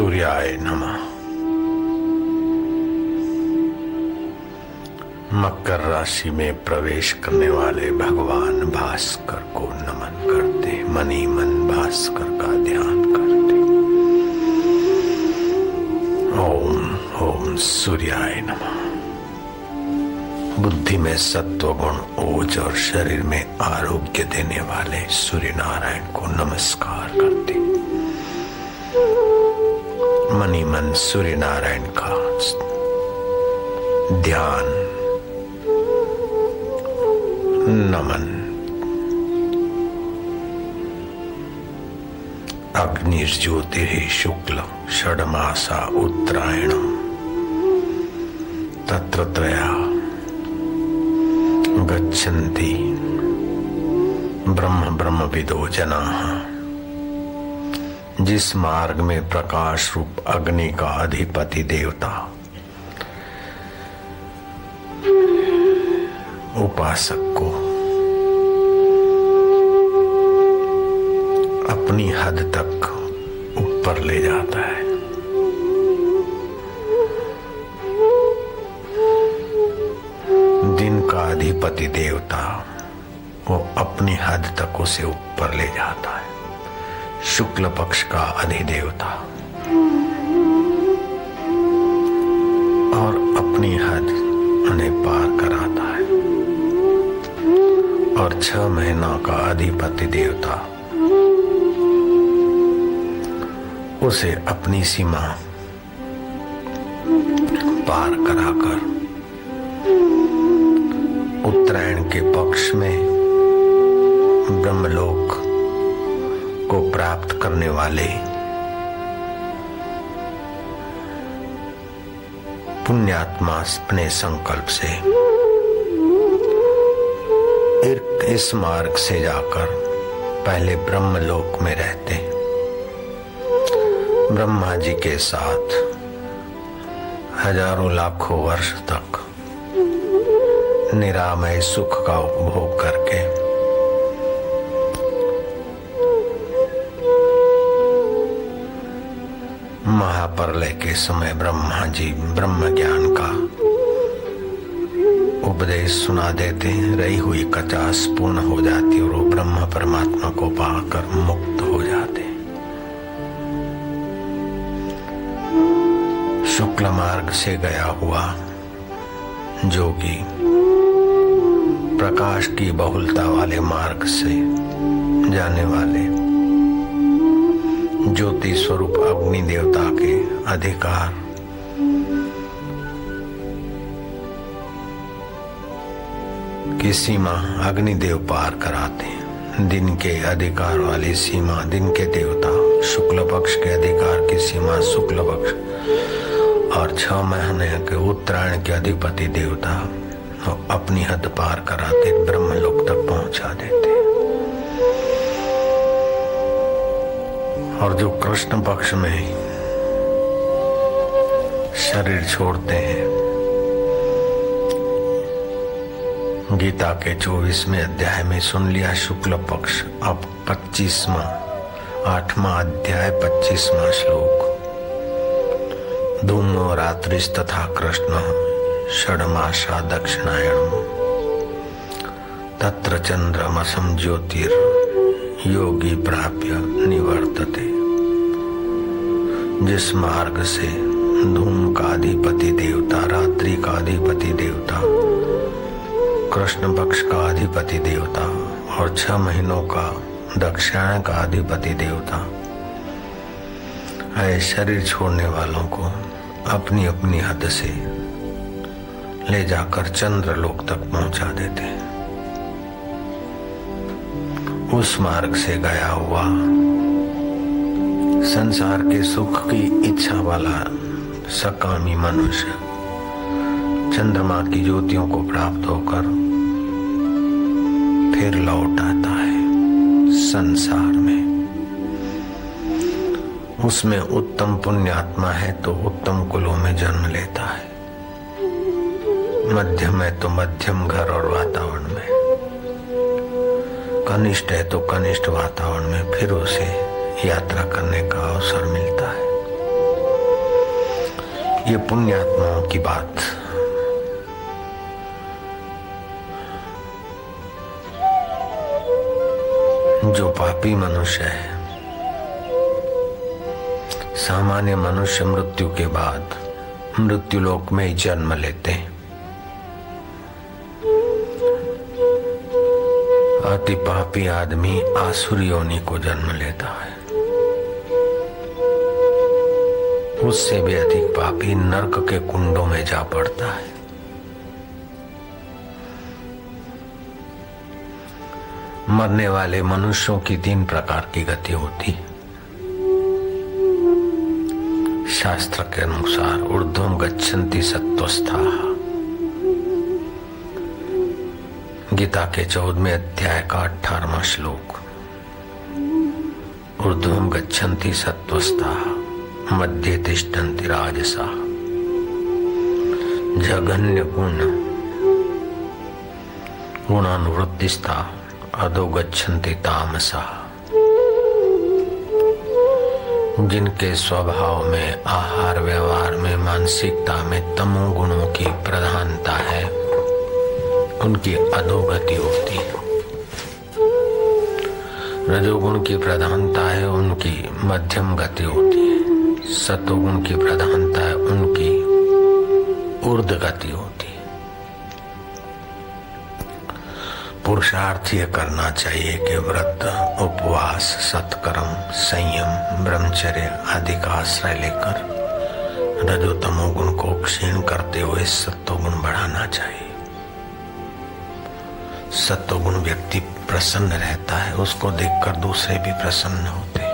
सूर्याय नमः। मकर राशि में प्रवेश करने वाले भगवान भास्कर को नमन करते, मनी मन भास्कर का ध्यान करते। ओम ओम सूर्याय नमः। बुद्धि में सत्व गुण, ओज और शरीर में आरोग्य देने वाले सूर्य नारायण को नमस्कार करते। मनी मन सूर्य नारायण का ध्यान, नमन। अग्निर्ज्योतिः शुक्ल षड्मासा उत्तरायणम् तत्र त्रया गच्छन्ति ब्रह्म ब्रह्मविदो जनाः। जिस मार्ग में प्रकाश रूप अग्नि का अधिपति देवता उपासक को अपनी हद तक ऊपर ले जाता है, दिन का अधिपति देवता वो अपनी हद तक उसे ऊपर ले जाता है। शुक्ल पक्ष का अधिदेवता और अपनी हद उन्हें पार कराता है, और 6 महीना का अधिपति देवता उसे अपनी सीमा पार कराकर उत्तरायण के पक्ष में ब्रह्मलोक को प्राप्त करने वाले पुण्यात्मा अपने संकल्प से इस मार्ग से जाकर पहले ब्रह्मलोक में रहते, ब्रह्मा जी के साथ हजारों लाखों वर्ष तक निरामय सुख का उपभोग करके महाप्रलय के समय ब्रह्मा जी ब्रह्म ज्ञान का उपदेश सुना देते, रही हुई कचास पूर्ण हो जाती और वो ब्रह्म परमात्मा को पाकर मुक्त हो जाते। शुक्ल मार्ग से गया हुआ जोगी प्रकाश की बहुलता वाले मार्ग से जाने वाले ज्योति स्वरूप अग्नि देवता के अधिकार की सीमा अग्निदेव पार कराते हैं। दिन के अधिकार वाली सीमा दिन के देवता, शुक्ल पक्ष के अधिकार की सीमा शुक्ल पक्ष, और 6 महीने के उत्तरायण के अधिपति देवता अपनी हद पार कराते, ब्रह्मलोक तक पहुंचा देते। और जो कृष्ण पक्ष में शरीर छोड़ते हैं, गीता के 24वें अध्याय में सुन लिया शुक्ल पक्ष, अब 25वां 8वां अध्याय 25वां श्लोक। धूमो रात्रिस तथा कृष्ण षड्मासा दक्षिणायनम् तत्र चंद्रमसं ज्योतिर योगी प्राप्य निवर्तते। जिस मार्ग से धूम का अधिपति देवता, रात्रि का अधिपति देवता, कृष्ण पक्ष का अधिपति देवता और 6 महीनों का दक्षिणायन का अधिपति देवता ऐ शरीर छोड़ने वालों को अपनी अपनी हद से ले जाकर चंद्रलोक तक पहुंचा देते हैं। उस मार्ग से गया हुआ संसार के सुख की इच्छा वाला सकामी मनुष्य चंद्रमा की ज्योतियों को प्राप्त होकर फिर लौट आता है संसार में। उसमें उत्तम पुण्यात्मा है तो उत्तम कुलों में जन्म लेता है, मध्यम है तो मध्यम घर और वातावरण में, कनिष्ठ है तो कनिष्ठ वातावरण में फिर उसे यात्रा करने का अवसर मिलता है। ये पुण्यात्माओं की बात। जो पापी मनुष्य है, सामान्य मनुष्य मृत्यु के बाद मृत्यु लोक में ही जन्म लेते हैं। अति पापी आदमी आसुरी योनि को जन्म लेता है। उससे भी अधिक पापी नरक के कुंडों में जा पड़ता है। मरने वाले मनुष्यों की 3 प्रकार की गति होती है। शास्त्र के अनुसार ऊर्ध्वं गच्छन्ति सत्त्वस्थाः। गीता के 14वें अध्याय का 18वां श्लोक। ऊर्ध्वं गच्छन्ति सत्त्वस्थाः मध्ये तिष्ठन्ति राजसाः जघन्य गुणानुवृत्तिस्ताः अधो गच्छन्ति तामसाः। जिनके स्वभाव में, आहार व्यवहार में, मानसिकता में तमोगुणों की प्रधानता है, उनकी अधोगति होती है। रजोगुण की प्रधानता है, उनकी मध्यम गति होती है। सतोगुण की प्रधानता है, उनकी ऊर्ध्व गति होती है। पुरुषार्थ ये करना चाहिए कि व्रत, उपवास, सत्कर्म, संयम, ब्रह्मचर्य आदि का आश्रय लेकर रजोतमोगुण को क्षीण करते हुए सत्वगुण बढ़ाना चाहिए। सत्वगुण व्यक्ति प्रसन्न रहता है, उसको देखकर दूसरे भी प्रसन्न होते हैं।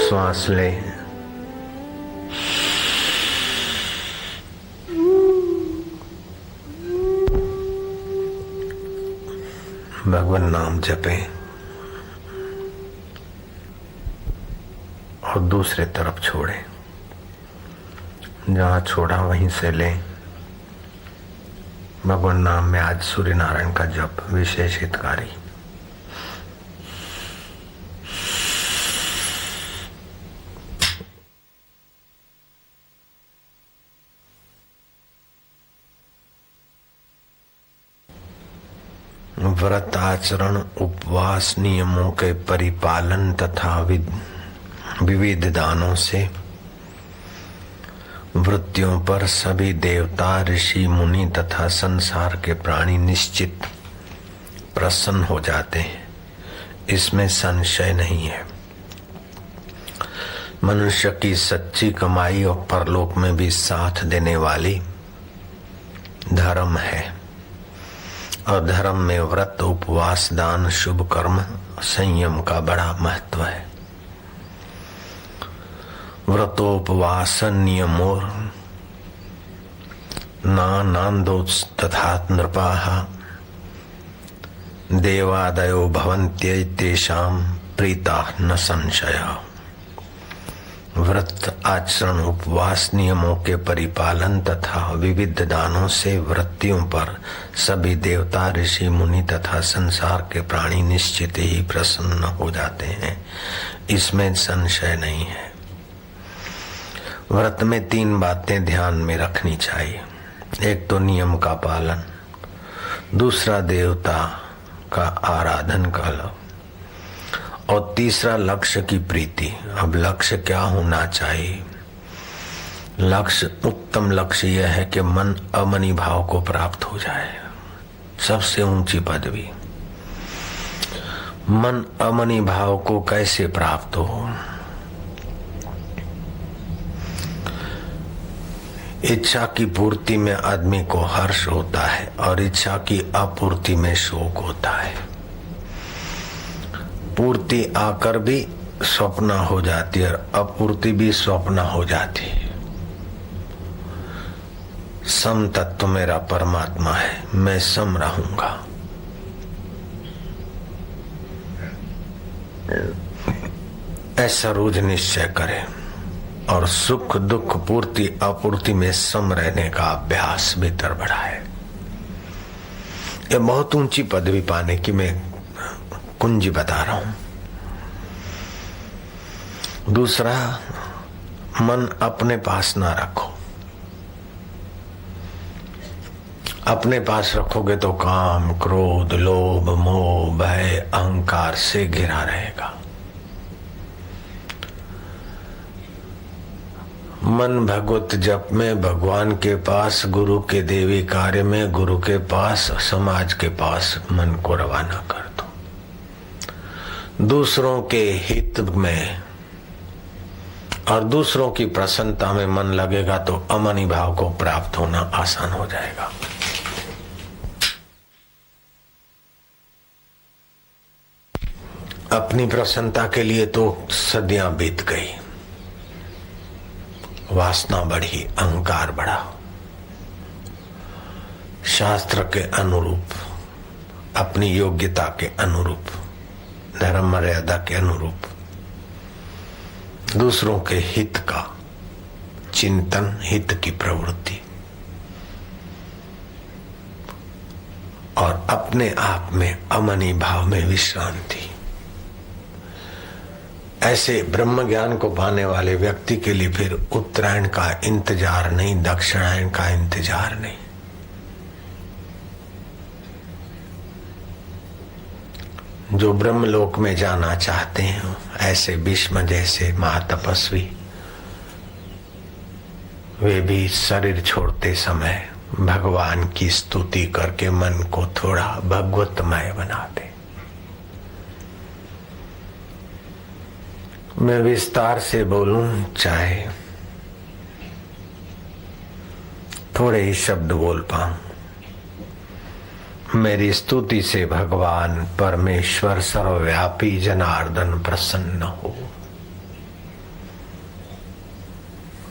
श्वास ले, भगवान नाम जपें और दूसरे तरफ छोड़ें। जहां छोड़ा वहीं से लें। भगवान नाम में आज सूर्य नारायण का जप विशेष हितकारी। व्रत आचरण, उपवास, नियमों के परिपालन तथा विविध दानों से वृत्तियों पर सभी देवता, ऋषि, मुनि तथा संसार के प्राणी निश्चित प्रसन्न हो जाते हैं। इसमें संशय नहीं है। मनुष्य की सच्ची कमाई और परलोक में भी साथ देने वाली धर्म है। और धर्म में व्रत, उपवास, दान, शुभ कर्म, संयम का बड़ा महत्व है। व्रतोपवास नियमोर नानंदो तथा नृपाः देवादयो भवन्त्येतेषां प्रीताः न संशयः। व्रत आचरण, उपवास, नियमों के परिपालन तथा विविध दानों से वृत्तियों पर सभी देवता, ऋषि, मुनि तथा संसार के प्राणी निश्चित ही प्रसन्न हो जाते हैं। इसमें संशय नहीं है। व्रत में 3 बातें ध्यान में रखनी चाहिए। एक तो नियम का पालन, दूसरा देवता का आराधन का, और तीसरा लक्ष्य की प्रीति। अब लक्ष्य क्या होना चाहिए? लक्ष्य, उत्तम लक्ष्य यह है कि मन अमनी भाव को प्राप्त हो जाए। सबसे ऊंची पदवी। मन अमनी भाव को कैसे प्राप्त हो? इच्छा की पूर्ति में आदमी को हर्ष होता है और इच्छा की अपूर्ति में शोक होता है। पूर्ति आकर भी स्वप्न हो जाती है और अपूर्ति भी स्वप्न हो जाती है। सम तत्व मेरा परमात्मा है, मैं सम रहूंगा। ऐसा रोज निश्चय करें और सुख दुख पूर्ति अपूर्ति में सम रहने का अभ्यास भीतर बढ़ाए। ये बहुत ऊंची पदवी पाने की मैं कुंजी बता रहा हूं। दूसरा, मन अपने पास ना रखो। अपने पास रखोगे तो काम, क्रोध, लोभ, मोह, भय, अहंकार से घिरा रहेगा। मन भगवत जप में, भगवान के पास, गुरु के देवी कार्य में, गुरु के पास, समाज के पास मन को रवाना कर दो। दूसरों के हित में और दूसरों की प्रसन्नता में मन लगेगा तो अमनी भाव को प्राप्त होना आसान हो जाएगा। अपनी प्रसन्नता के लिए तो सदियां बीत गई, वासना बढ़ी, अहंकार बढ़ा। शास्त्र के अनुरूप, अपनी योग्यता के अनुरूप, धर्म मर्यादा के अनुरूप दूसरों के हित का चिंतन, हित की प्रवृत्ति और अपने आप में अमनी भाव में विश्रांति। ऐसे ब्रह्म ज्ञान को पाने वाले व्यक्ति के लिए फिर उत्तरायण का इंतजार नहीं, दक्षिणायन का इंतजार नहीं। जो ब्रह्मलोक में जाना चाहते हैं, ऐसे भीष्म जैसे महातपस्वी, वे भी शरीर छोड़ते समय भगवान की स्तुति करके मन को थोड़ा भगवतमय बनाते। मैं विस्तार से बोलूं चाहे थोड़े ही शब्द बोल पाऊं, मेरी स्तुति से भगवान परमेश्वर सर्वव्यापी जनार्दन प्रसन्न हो।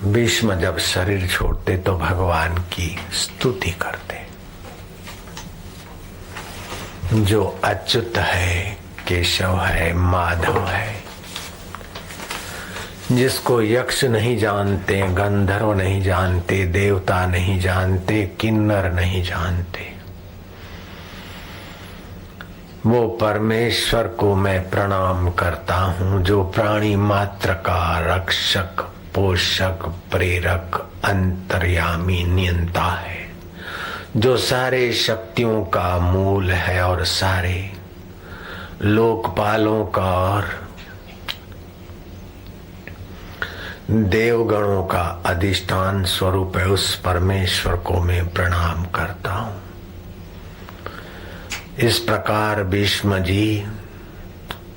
भीष्म जब शरीर छोड़ते तो भगवान की स्तुति करते। जो अच्युत है, केशव है, माधव है, जिसको यक्ष नहीं जानते, गंधर्व नहीं जानते, देवता नहीं जानते, किन्नर नहीं जानते, वो परमेश्वर को मैं प्रणाम करता हूँ, जो प्राणी मात्र का रक्षक, पोषक, प्रेरक, अंतर्यामी, नियंता है, जो सारे शक्तियों का मूल है और सारे लोकपालों का और देवगणों का अधिष्ठान स्वरूप है। उस परमेश्वर को मैं प्रणाम करता हूँ। इस प्रकार भीष्म जी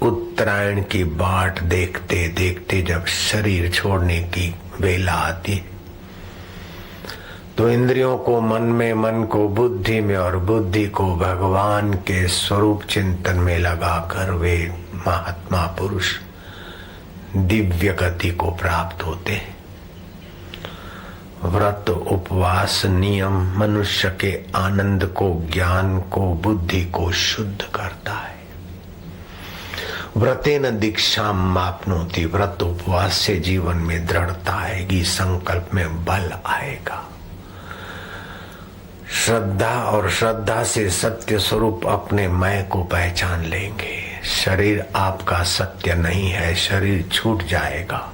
उत्तरायण की बाट देखते देखते जब शरीर छोड़ने की वेला आती तो इंद्रियों को मन में, मन को बुद्धि में और बुद्धि को भगवान के स्वरूप चिंतन में लगाकर वे महात्मा पुरुष दिव्य गति को प्राप्त होते हैं। व्रत, उपवास, नियम मनुष्य के आनंद को, ज्ञान को, बुद्धि को शुद्ध करता है। व्रतेन दीक्षाम माप्नोति, व्रत उपवास से जीवन में दृढ़ता आएगी, संकल्प में बल आएगा। श्रद्धा और श्रद्धा से सत्य स्वरूप अपने मैं को पहचान लेंगे। शरीर आपका सत्य नहीं है, शरीर छूट जाएगा।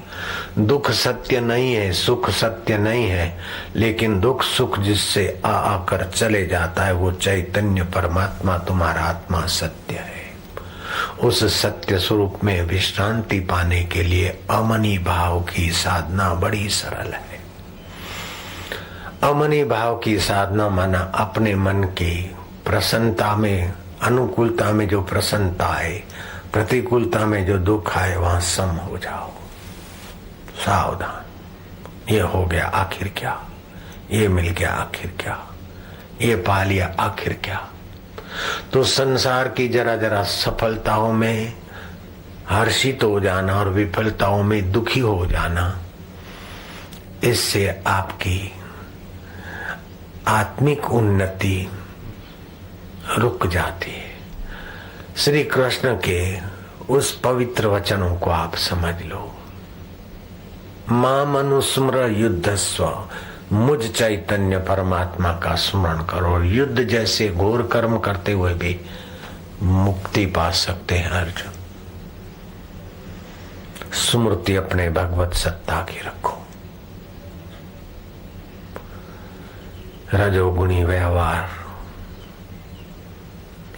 दुख सत्य नहीं है, सुख सत्य नहीं है, लेकिन दुख सुख जिससे आकर चले जाता है वो चैतन्य परमात्मा तुम्हारा आत्मा सत्य है। उस सत्य स्वरूप में विश्रांति पाने के लिए अमनी भाव की साधना बड़ी सरल है। अमनी भाव की साधना माना अपने मन की प्रसन्नता में, अनुकूलता में जो प्रसन्नता है, प्रतिकूलता में जो दुख आए वहां सम हो जाओ। सावधान, ये हो गया आखिर क्या, ये मिल गया आखिर क्या, ये पा लिया आखिर क्या। तो संसार की जरा जरा सफलताओं में हर्षित हो जाना और विफलताओं में दुखी हो जाना, इससे आपकी आत्मिक उन्नति रुक जाती है। श्री कृष्ण के उस पवित्र वचनों को आप समझ लो। मां मनुस्मर युद्ध स्व, मुझ चैतन्य परमात्मा का स्मरण करो। युद्ध जैसे घोर कर्म करते हुए भी मुक्ति पा सकते हैं अर्जुन। स्मृति अपने भगवत सत्ता की रखो। रजोगुणी व्यवहार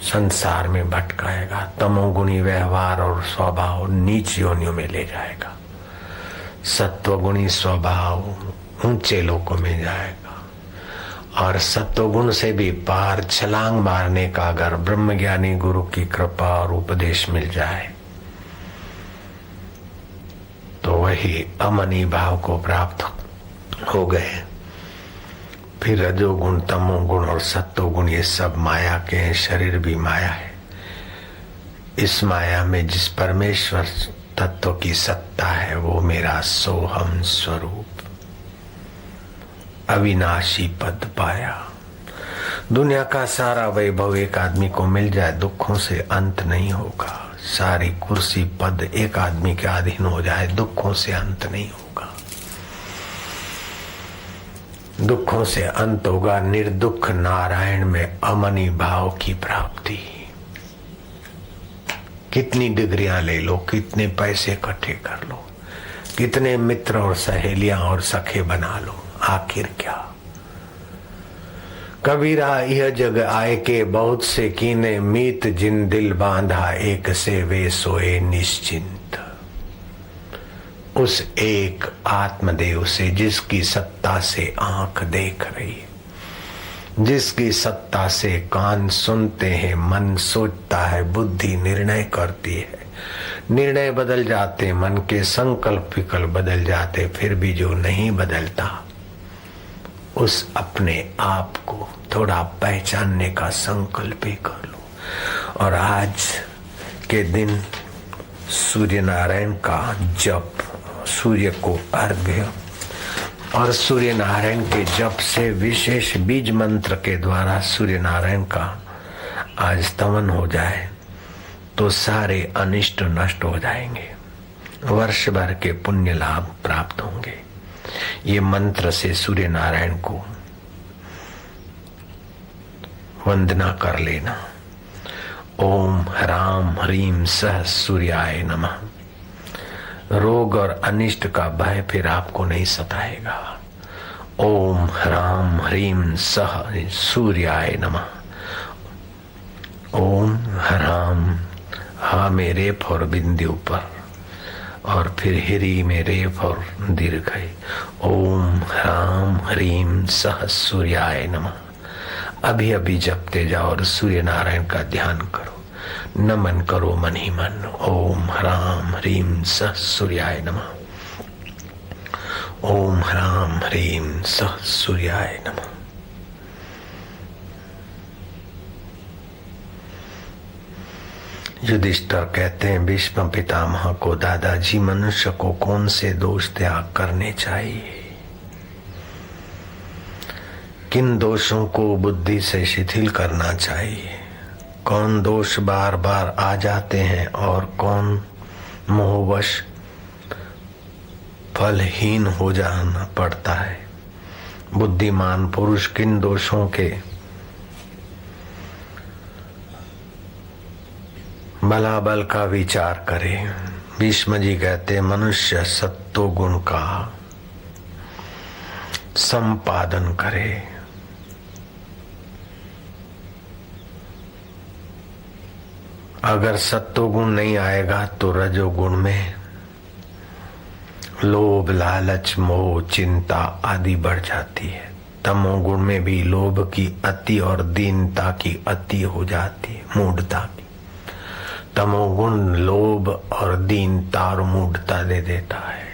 संसार में भटकाएगा, तमोगुणी व्यवहार और स्वभाव नीच योनियों में ले जाएगा, सत्वगुणी स्वभाव ऊंचे लोकों में जाएगा। और सत्वगुण से भी पार छलांग मारने का अगर ब्रह्मज्ञानी गुरु की कृपा और उपदेश मिल जाए तो वही अमनी भाव को प्राप्त हो गए। फिर रजोगुण, तमोगुण और सत्वगुण ये सब माया के हैं, शरीर भी माया है। इस माया में जिस परमेश्वर तत्व की सत्ता है वो मेरा सोहम स्वरूप अविनाशी पद पाया। दुनिया का सारा वैभव एक आदमी को मिल जाए, दुखों से अंत नहीं होगा। सारी कुर्सी पद एक आदमी के अधीन हो जाए, दुखों से अंत नहीं होगा। दुखों से अंत होगा निर्दुख नारायण में अमनी भाव की प्राप्ति। कितनी डिग्रियां ले लो, कितने पैसे इकट्ठे कर लो, कितने मित्र और सहेलियां और सखे बना लो, आखिर क्या। कबीरा यह जग आए के बहुत से कीने, मीत जिन दिल बांधा एक से वे सोए निश्चिंत। उस एक आत्मदेव से जिसकी सत्ता से आंख देख रही है, जिसकी सत्ता से कान सुनते हैं, मन सोचता है, बुद्धि निर्णय करती है, निर्णय बदल जाते, मन के संकल्प विकल्प बदल जाते, फिर भी जो नहीं बदलता उस अपने आप को थोड़ा पहचानने का संकल्प ही कर लो। और आज के दिन सूर्य नारायण का जप, सूर्य को अर्घ्य और सूर्य नारायण के जप से विशेष बीज मंत्र के द्वारा सूर्य नारायण का आज स्तवन हो जाए तो सारे अनिष्ट नष्ट हो जाएंगे, वर्ष भर के पुण्य लाभ प्राप्त होंगे। ये मंत्र से सूर्य नारायण को वंदना कर लेना। ओम ह्राम ह्रीम सह सूर्याय नमः। रोग और अनिष्ट का भय फिर आपको नहीं सताएगा। ओम ह्राम ह्रीम सह सूर्याय नमः। ओम ह्राम, हा में रेफ और बिंदु पर और फिर हिरी में रेफ और दीर्घ है। ओम ह्राम ह्रीम सह सूर्याय नमः। अभी अभी जपते जाओ और सूर्य नारायण का ध्यान करो, नमन करो मन ही मन। ओम ह्राम ह्रीम सह सूर्याय नमः। ओम ह्राम ह्रीम सह सूर्याय नमः। युधिष्ठिर कहते हैं भीष्म पितामह को, दादाजी मनुष्य को कौन से दोष त्याग करने चाहिए, किन दोषों को बुद्धि से शिथिल करना चाहिए, कौन दोष बार बार आ जाते हैं और कौन मोहवश फलहीन हो जाना पड़ता है। बुद्धिमान पुरुष किन दोषों के बलाबल का विचार करे। भीष्म जी कहते मनुष्य सत्व गुण का संपादन करे। अगर सत्वगुण नहीं आएगा तो रजोगुण में लोभ, लालच, मोह, चिंता आदि बढ़ जाती है। तमोगुण में भी लोभ की अति और दीनता की अति हो जाती है, मूढ़ता की। तमोगुण लोभ और दीनता और मूढ़ता दे देता है।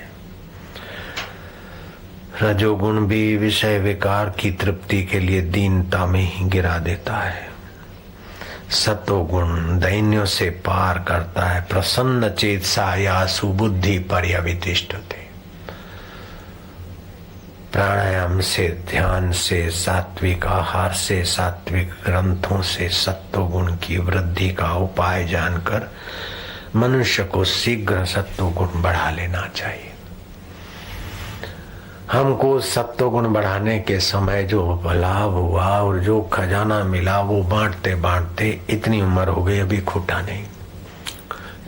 रजोगुण भी विषय विकार की तृप्ति के लिए दीनता में ही गिरा देता है। सतोगुण दैन्यों से पार करता है। प्रसन्न चेतसा या सुबुद्धि पर्यवितिष्ठते। प्राणायाम से, ध्यान से, सात्विक आहार से, सात्विक ग्रंथों से सत्वगुण की वृद्धि का उपाय जानकर मनुष्य को शीघ्र सत्व गुण बढ़ा लेना चाहिए। हमको सत्व गुण बढ़ाने के समय जो लाभ हुआ और जो खजाना मिला वो बांटते बांटते इतनी उम्र हो गई, अभी खूटा नहीं।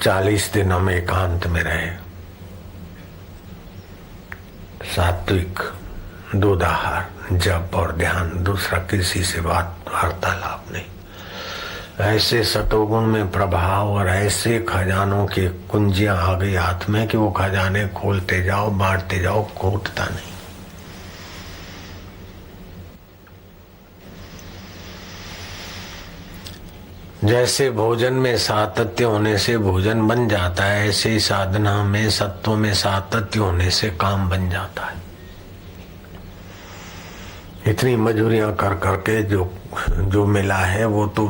40 दिन हम एकांत में रहे, सात्विक, दूधाहार, जप और ध्यान, दूसरा किसी से बात वार्तालाप नहीं। ऐसे सतोगुण में प्रभाव और ऐसे खजानों की कुंजियां आ गई हाथ में कि वो खजाने खोलते जाओ, बांटते जाओ, कूटता नहीं। जैसे भोजन में सातत्य होने से भोजन बन जाता है, ऐसे ही साधना में सत्व में सातत्य होने से काम बन जाता है। इतनी मजूरियां कर करके जो मिला है वो तो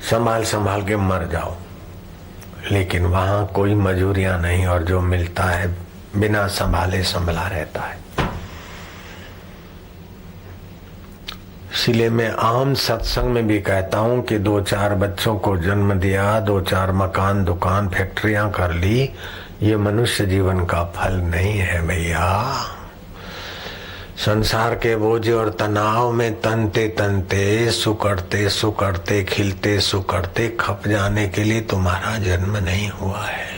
संभाल संभाल के मर जाओ, लेकिन वहां कोई मजूरियां नहीं और जो मिलता है बिना संभाले संभला रहता है। इसलिए मैं आम सत्संग में भी कहता हूं कि 2-4 बच्चों को जन्म दिया, 2-4 मकान, दुकान, फैक्ट्रियां कर ली, ये मनुष्य जीवन का फल नहीं है भैया। संसार के बोझ और तनाव में तनते तनते, सुकड़ते सुकड़ते, खिलते सुकड़ते खप जाने के लिए तुम्हारा जन्म नहीं हुआ है।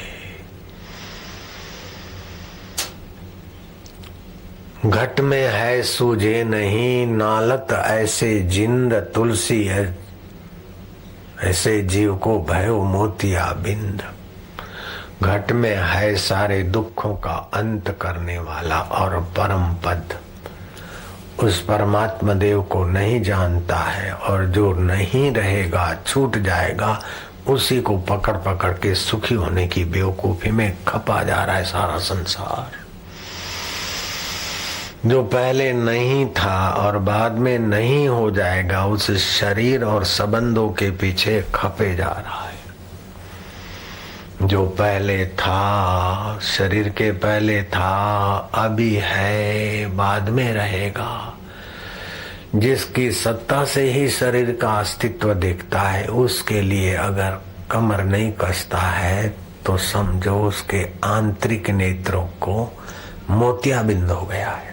घट में है सूझे नहीं, नालत ऐसे जिंद, तुलसी है ऐसे जीव को भयो मोतिया बिंद। घट में है सारे दुखों का अंत करने वाला और परम पद। उस परमात्मा देव को नहीं जानता है और जो नहीं रहेगा, छूट जाएगा, उसी को पकड़ पकड़ के सुखी होने की बेवकूफी में खपा जा रहा है सारा संसार। जो पहले नहीं था और बाद में नहीं हो जाएगा, उस शरीर और संबंधों के पीछे खपे जा रहा है। जो पहले था, शरीर के पहले था, अभी है, बाद में रहेगा, जिसकी सत्ता से ही शरीर का अस्तित्व दिखता है, उसके लिए अगर कमर नहीं कसता है तो समझो उसके आंतरिक नेत्रों को मोतियाबिंद हो गया है।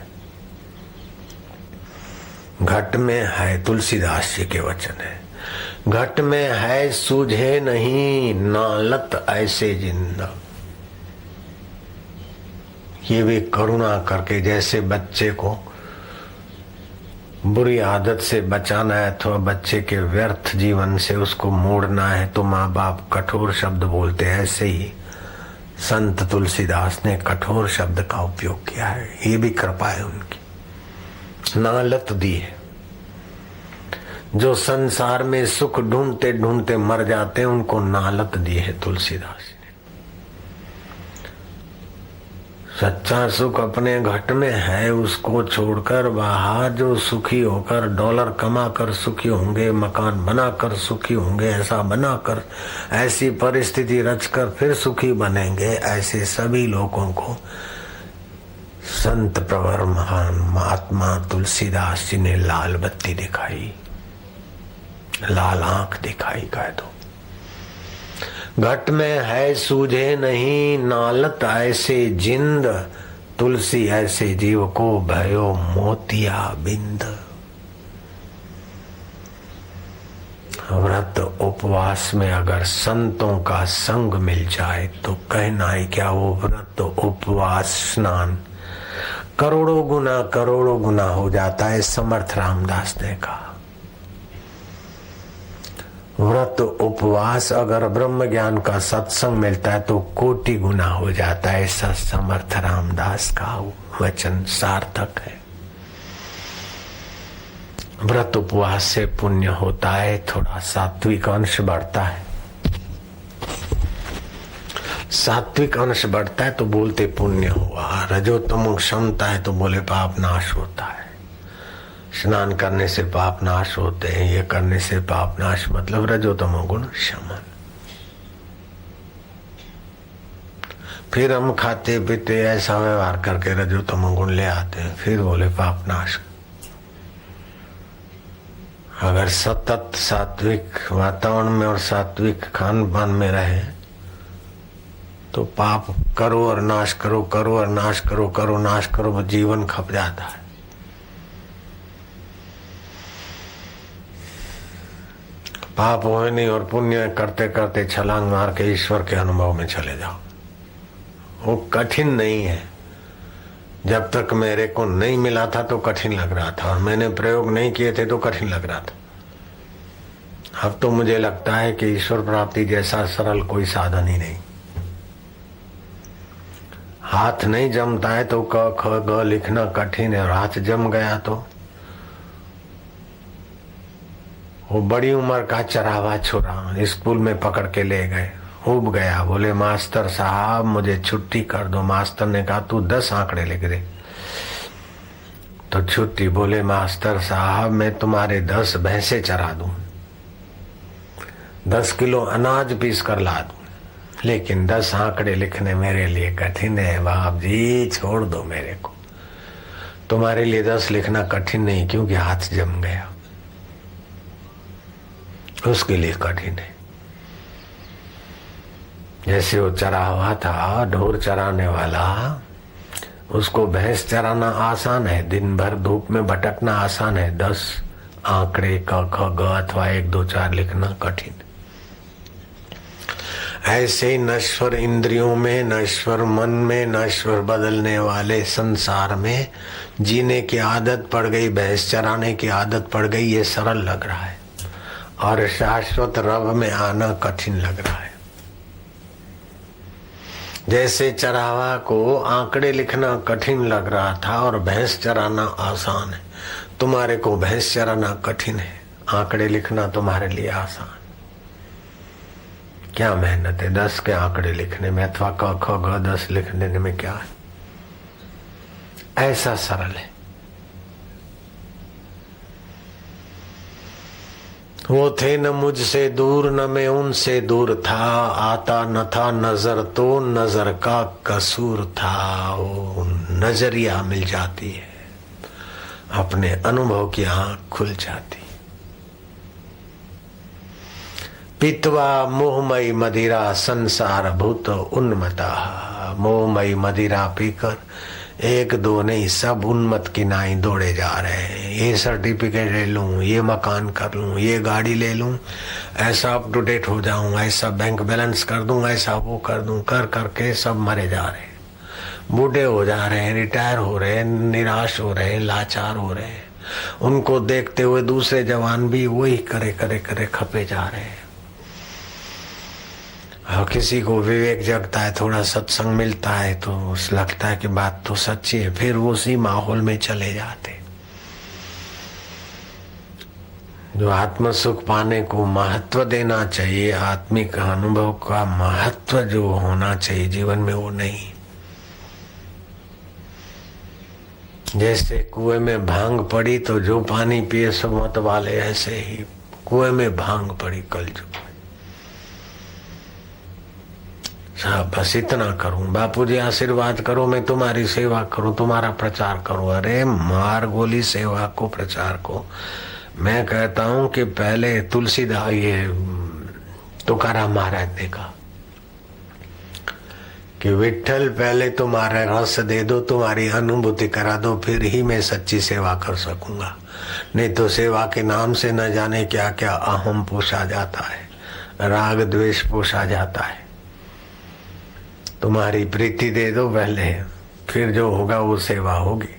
घट में है, तुलसीदास जी के वचन है, घट में है सूझे नहीं, नालत ऐसे जिंदा। ये भी करुणा करके, जैसे बच्चे को बुरी आदत से बचाना है अथवा बच्चे के व्यर्थ जीवन से उसको मोड़ना है तो माँ बाप कठोर शब्द बोलते हैं, ऐसे ही संत तुलसीदास ने कठोर शब्द का उपयोग किया है। ये भी कृपा है उनकी, नालत दी है। जो संसार में सुख ढूंढते ढूंढते मर जाते हैं उनको नालत दी है तुलसीदास ने। सच्चा सुख अपने घट में है, उसको छोड़कर बाहर जो सुखी होकर डॉलर कमाकर सुखी होंगे, मकान बनाकर सुखी होंगे, ऐसा बनाकर ऐसी परिस्थिति रचकर फिर सुखी बनेंगे, ऐसे सभी लोगों को संत प्रवर महान महात्मा तुलसीदास जी ने लाल बत्ती दिखाई, लाल आंख दिखाई। कह दो घट में है सूझे नहीं, नालत ऐसे जिंद, तुलसी ऐसे जीव को भयो मोतिया बिंद। व्रत उपवास में अगर संतों का संग मिल जाए तो कहना है क्या, वो व्रत उपवास स्नान करोड़ों गुना हो जाता है। समर्थ रामदास ने कहा व्रत उपवास अगर ब्रह्म ज्ञान का सत्संग मिलता है तो कोटि गुना हो जाता है। ऐसा समर्थ रामदास का वचन सार्थक है। व्रत उपवास से पुण्य होता है, थोड़ा सात्विक अंश बढ़ता है। सात्विक अंश बढ़ता है तो बोलते पुण्य हुआ, रजोतम क्षमता है तो बोले पाप नाश होता है। स्नान करने से पाप नाश होते हैं, ये करने से पाप नाश मतलब रजोतम गुण शमन। फिर हम खाते पीते ऐसा व्यवहार करके रजोतम गुण ले आते हैं, फिर बोले पाप नाश। अगर सतत सात्विक वातावरण में और सात्विक खान पान में रहे तो पाप करो और नाश करो, करो और नाश करो, करो नाश करो, जीवन खप जाता है। पाप होए नहीं और पुण्य करते करते छलांग मार के ईश्वर के अनुभव में चले जाओ। वो कठिन नहीं है। जब तक मेरे को नहीं मिला था तो कठिन लग रहा था, और मैंने प्रयोग नहीं किए थे तो कठिन लग रहा था। अब तो मुझे लगता है कि ईश्वर प्राप्ति जैसा सरल कोई साधन ही नहीं। हाथ नहीं जमता है तो क ख ग लिखना कठिन है, और हाथ जम गया तो वो बड़ी उम्र का चरावा छोरा स्कूल में पकड़ के ले गए, उब गया। बोले मास्टर साहब मुझे छुट्टी कर दो। मास्टर ने कहा तू 10 आंकड़े लिख दे तो छुट्टी। बोले मास्टर साहब मैं तुम्हारे 10 भैंसे चरा दूं, 10 किलो अनाज पीस कर ला दूं, लेकिन 10 आंकड़े लिखने मेरे लिए कठिन है। बाप जी छोड़ दो मेरे को। तुम्हारे लिए 10 लिखना कठिन नहीं, क्योंकि हाथ जम गया, उसके लिए कठिन है। जैसे वो चरा हुआ था, ढोर चराने वाला, उसको भैंस चराना आसान है, दिन भर धूप में भटकना आसान है। 10 आंकड़े क ख ग अथवा 1 2 4 लिखना कठिन। ऐसे नश्वर इंद्रियों में, नश्वर मन में, नश्वर बदलने वाले संसार में जीने की आदत पड़ गई, भैंस चराने की आदत पड़ गई। ये सरल लग रहा है, और शाश्वत रब में आना कठिन लग रहा है। जैसे चरावा को आंकड़े लिखना कठिन लग रहा था और भैंस चराना आसान है, तुम्हारे को भैंस चराना कठिन है, आंकड़े लिखना तुम्हारे लिए आसान। क्या मेहनत है 10 के आंकड़े लिखने में, अथवा क ख ग 10 लिखने में क्या है? ऐसा सरल है। वो थे न मुझसे दूर, न मैं उनसे दूर था, आता न था नजर तो नजर का कसूर था। वो नजरिया मिल जाती है, अपने अनुभव की आंख खुल जाती। पीतवा मोहमयी मदिरा संसार भूत उन्मता। मोहमयी मदिरा पीकर 1 2 नहीं, सब उन्मत की नाई दौड़े जा रहे हैं। ये सर्टिफिकेट ले लूं, ये मकान कर लूं, ये गाड़ी ले लूं, ऐसा अप टू डेट हो जाऊं, ऐसा बैंक बैलेंस कर दूं, ऐसा वो कर दूं, कर करके सब मरे जा रहे हैं, बूढ़े हो जा रहे हैं, रिटायर हो रहे हैं, निराश हो रहे हैं, लाचार हो रहे हैं। उनको देखते हुए दूसरे जवान भी वही करे करे करे खपे जा रहे हैं। और किसी को विवेक जगता है, थोड़ा सत्संग मिलता है तो लगता है कि बात तो सच्ची है, फिर वो उसी माहौल में चले जाते। जो आत्म सुख पाने को महत्व देना चाहिए, आत्मिक अनुभव का महत्व जो होना चाहिए जीवन में, वो नहीं। जैसे कुएं में भांग पड़ी तो जो पानी पिए सब मत वाले, ऐसे ही कुएं में भांग पड़ी कलयुग। बस इतना करूं, बापू जी आशीर्वाद करो, मैं तुम्हारी सेवा करूं, तुम्हारा प्रचार करूं। अरे मार गोली सेवा को, प्रचार को। मैं कहता हूं कि पहले तुलसीदास, ये तुकाराम महाराज ने कहा कि विठ्ठल पहले तुम्हारा रस दे दो, तुम्हारी अनुभूति करा दो, फिर ही मैं सच्ची सेवा कर सकूंगा। नहीं तो सेवा के नाम से न जाने क्या क्या अहम पोषा जाता है, राग द्वेष पोषा जाता है। तुम्हारी प्रीति दे दो पहले, फिर जो होगा वो सेवा होगी।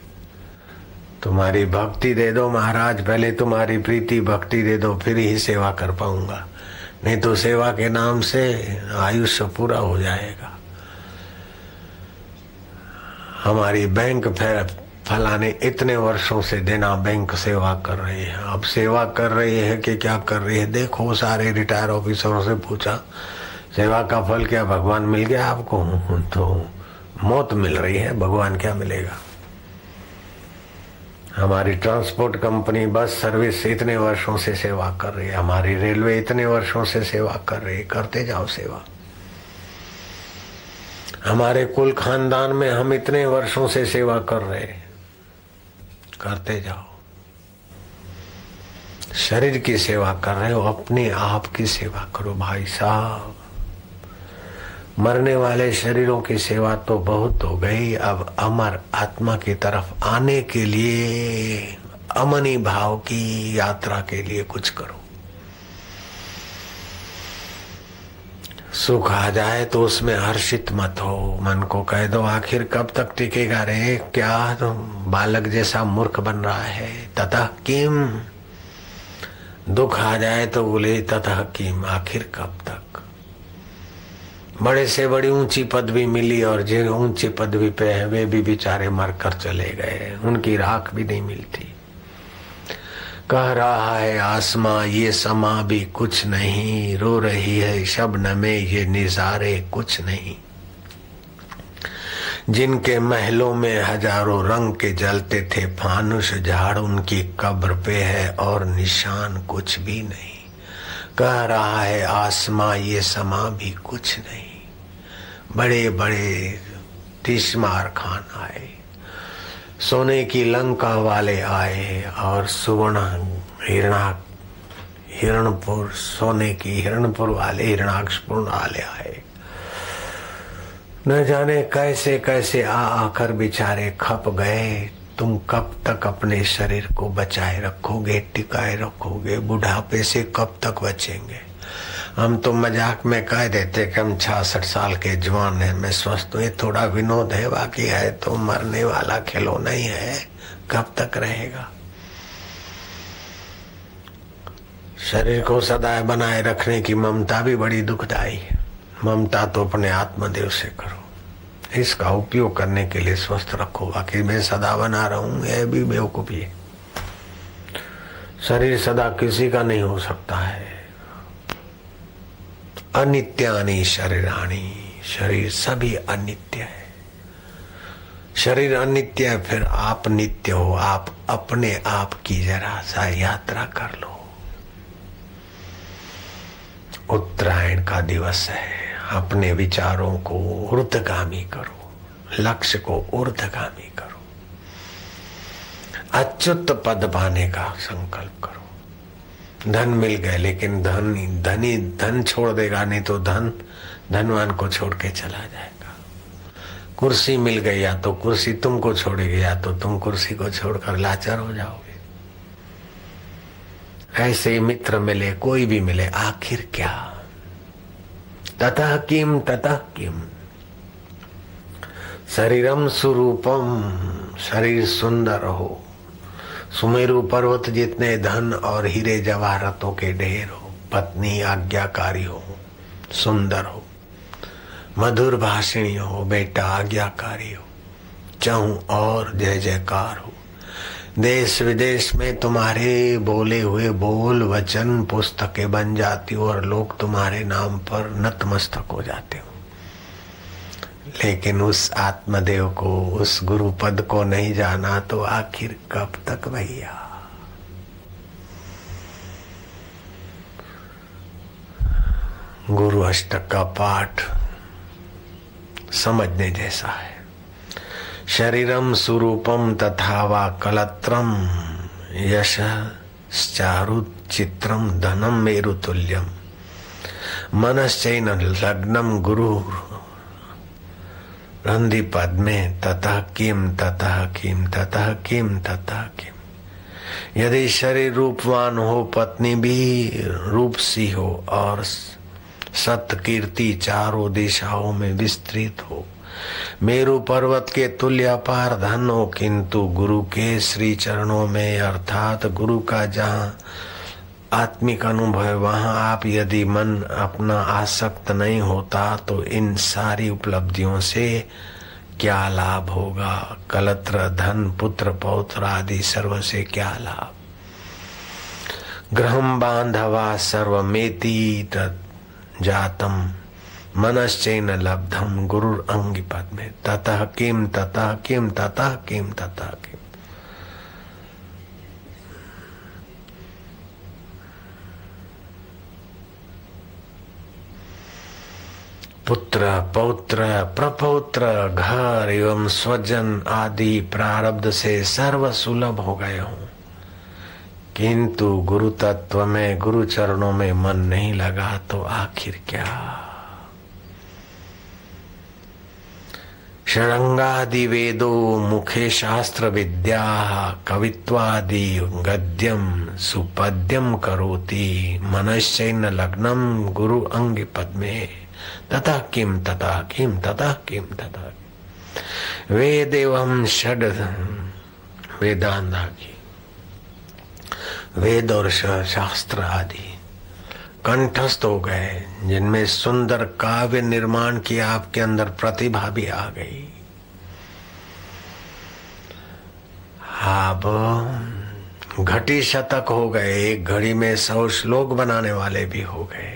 तुम्हारी भक्ति दे दो महाराज, पहले तुम्हारी प्रीति भक्ति दे दो, फिर ही सेवा कर पाऊंगा। नहीं तो सेवा के नाम से आयुष्य पूरा हो जाएगा। हमारी बैंक फलाने इतने वर्षों से देना बैंक सेवा कर रही है। अब सेवा कर रही है कि क्या कर रही है? देखो सारे रिटायर ऑफिसरों से पूछा, सेवा का फल क्या भगवान मिल गया आपको? तो मौत मिल रही है, भगवान क्या मिलेगा? हमारी ट्रांसपोर्ट कंपनी बस सर्विस इतने वर्षों से सेवा कर रही है, हमारी रेलवे इतने वर्षों से सेवा कर रही है। करते जाओ सेवा। हमारे कुल खानदान में हम इतने वर्षों से सेवा कर रहे हैं, करते जाओ। शरीर की सेवा कर रहे हो, अपने आप की सेवा करो भाई साहब। मरने वाले शरीरों की सेवा तो बहुत हो गई, अब अमर आत्मा की तरफ आने के लिए, अमनी भाव की यात्रा के लिए कुछ करो। सुख आ जाए तो उसमें हर्षित मत हो, मन को कह दो आखिर कब तक टिकेगा रे, क्या तो बालक जैसा मूर्ख बन रहा है। ततः किम, दुख आ जाए तो बोले ततः किम, आखिर कब तक। बड़े से बड़ी ऊंची पदवी मिली और जिन ऊंची पदवी पे है वे भी बेचारे मरकर चले गए, उनकी राख भी नहीं मिलती। कह रहा है आसमां ये समा भी कुछ नहीं, रो रही है शबनम में ये निजारे कुछ नहीं। जिनके महलों में हजारों रंग के जलते थे फानुस झाड़, उनकी कब्र पे है और निशान कुछ भी नहीं। कह रहा है आसमां ये समा भी कुछ नहीं। बड़े बड़े तीसमार खान आए, सोने की लंका वाले आए और सुवर्ण हिरणपुर, सोने की हिरणपुर वाले, हिरणाक्षपुर वाले आए। न जाने कैसे कैसे आकर बेचारे खप गए। तुम कब तक अपने शरीर को बचाए रखोगे, टिकाए रखोगे, बुढ़ापे से कब तक बचेंगे। हम तो मजाक में कह देते कि हम 66 साल के जवान हैं, मैं स्वस्थ हूँ, थोड़ा विनोद है, बाकी है तो मरने वाला खिलौना ही है, कब तक रहेगा। शरीर को सदा बनाए रखने की ममता भी बड़ी दुखदाई है। ममता तो अपने आत्मदेव से करो, इसका उपयोग करने के लिए स्वस्थ रखो। बाकी मैं सदा बना रहा हूं, यह भी बेवकूफी है। शरीर सदा किसी का नहीं हो सकता है। अनित्यानि शरीराणि, शरीर सभी अनित्य है। शरीर अनित्य है, फिर आप नित्य हो। आप अपने आप की जरा सा यात्रा कर लो। उत्तरायण का दिवस है, अपने विचारों को ऊर्ध्वगामी करो, लक्ष्य को ऊर्ध्वगामी करो, अच्युत पद पाने का संकल्प करो। धन मिल गए, लेकिन धनी धन छोड़ देगा, नहीं तो धनवान को छोड़ के चला जाएगा। कुर्सी मिल गई, या तो कुर्सी तुमको छोड़ेगी, या तो तुम कुर्सी को छोड़कर लाचार हो जाओगे। ऐसे मित्र मिले, कोई भी मिले, आखिर क्या। ततः किम, ततः किम। शरीरम सुरूपम, शरीर सुंदर हो, सुमेरु पर्वत जितने धन और हीरे जवाहरातों के ढेर हो, पत्नी आज्ञाकारी हो, सुंदर हो, मधुर भाषिणी हो, बेटा आज्ञाकारी हो, चाहूं और जय जयकार हो। देश विदेश में तुम्हारे बोले हुए बोल वचन पुस्तकें बन जाती हो और लोग तुम्हारे नाम पर नतमस्तक हो जाते हो। लेकिन उस आत्मदेव को, उस गुरु पद को नहीं जाना तो आखिर कब तक भैया। गुरु अष्टक का पाठ समझने जैसा है। शरीरम सुरूपम तथा वा कलत्रम यशश्चारु चित्रम धनम मेरुतुल्यम मनश्चैन लग्नम गुरु रंधि पद्मे ततः किम, ततः किम, ततः किम, ततः किम। यदि शरीर रूपवान हो, पत्नी भी रूप सी हो और सत कीर्ति चारों दिशाओं में विस्तृत हो, मेरु पर्वत के तुल्य अपार धन हो, किंतु गुरु के श्री चरणों में अर्थात गुरु का जहाँ आत्मिक अनुभव है, वहां आप यदि मन अपना आसक्त नहीं होता तो इन सारी उपलब्धियों से क्या लाभ होगा। कलत्र धन पुत्र पौत्र आदि सर्व से क्या लाभ। गृहं बांधवा सर्वमेति जातम मनश्चैन लब्धम गुरुर अंगी पद में ततः किम, ततः किम, ततः किम, ततः किम। पुत्र पौत्र प्रपौत्र घर एवं स्वजन आदि प्रारब्ध से सर्व सुलभ हो गए हों, किंतु गुरु तत्व में, गुरु चरणों में मन नहीं लगा तो आखिर क्या। षडंगादि वेदो मुखे शास्त्र विद्या कवित्वादि गद्यम सुपद्यम करोति मनश्चैन लग्नम गुरु अंग पद्मे तथा किम तथा किम तथा किम तथा। वेद एवं षड वेदांता की, वेद और शास्त्र आदि कंठस्थ हो गए, जिनमें सुंदर काव्य निर्माण की आपके अंदर प्रतिभा भी आ गई। आप घटी शतक हो गए, एक घड़ी में 100 श्लोक बनाने वाले भी हो गए,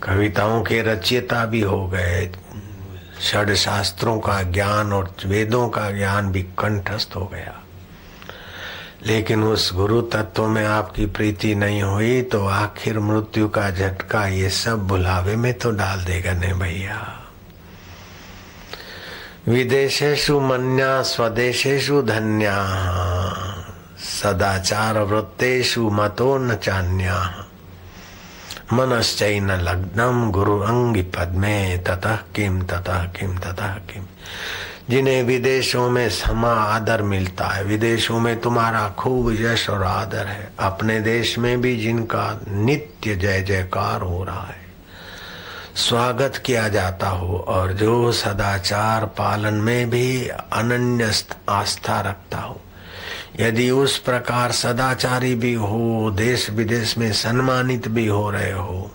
कविताओं के रचयिता भी हो गए, षड शास्त्रों का ज्ञान और वेदों का ज्ञान भी कंठस्थ हो गया। लेकिन उस गुरु तत्व में आपकी प्रीति नहीं हुई तो आखिर मृत्यु का झटका ये सब भुलावे में तो डाल देगा ने भैया। विदेशेषु मन्या स्वदेशेषु धन्या सदाचार वृत्तेषु मतो न चान्या मनश्चैन लग्नम गुरु अंगि पद्मे ततः किम ततः किम ततः किम। जिन्हें विदेशों में समा आदर मिलता है, विदेशों में तुम्हारा खूब यश और आदर है, अपने देश में भी जिनका नित्य जय जयकार हो रहा है, स्वागत किया जाता हो, और जो सदाचार पालन में भी अनन्य आस्था रखता हो, यदि उस प्रकार सदाचारी भी हो, देश विदेश में सम्मानित भी हो रहे हो,